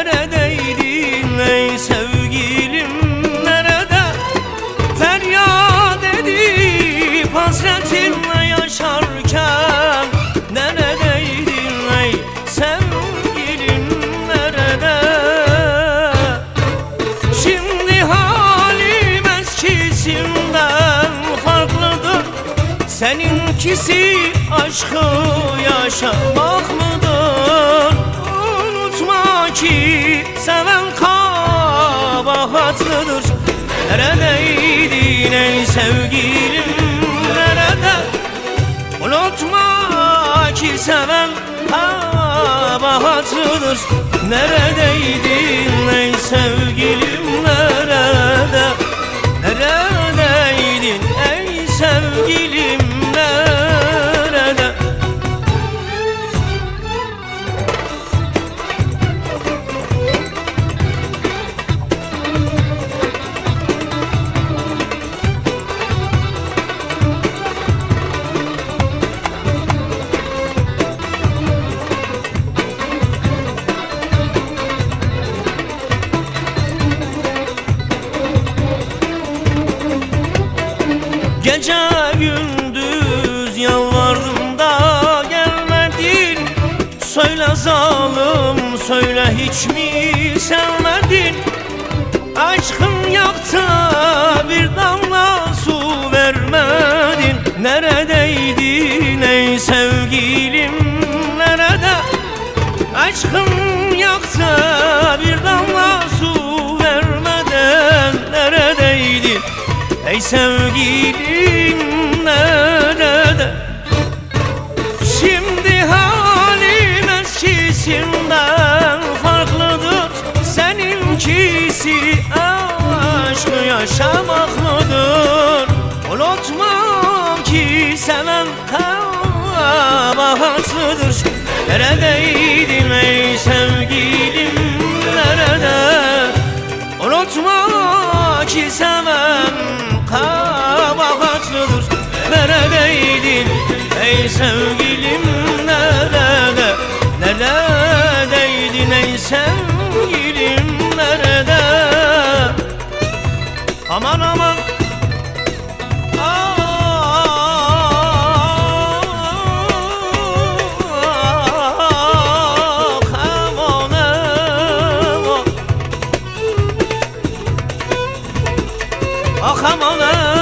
neredeydin ey sevgilim nerede? Feryat edip hasretinle yaşarken neredeydin ey sevgilim nerede? Şimdi halim eskisinden farklıdır. Seninkisi aşkı yaşamak mıdır? Unutma ki seven kabahatlıdır. Neredeydin ey sevgilim nerede? Unutma ki seven kabahatlıdır. Neredeydin ey sevgilim nerede? Neredeydin ey sevgilim nerede? Gece gündüz yalvardım da gelmedin. Söyle zalim söyle hiç mi sevmedin? Aşkım yaktı bir damla su vermedin. Neredeydin ey sevgilim nerede? Aşkım yaktı bir damla su vermeden neredeydin ey sevgilim nerede? Şimdi halim eskisinden farklıdır. Seninkisi aşkı yaşamak mıdır? Unutma ki seven kabahatlıdır. Neredeydin ey sevgilim nerede? Unutma ki seven kabahatlıdır. Neredeydin ey sevgilim nerede? Neredeydin ey sevgilim nerede? Aman aman come on.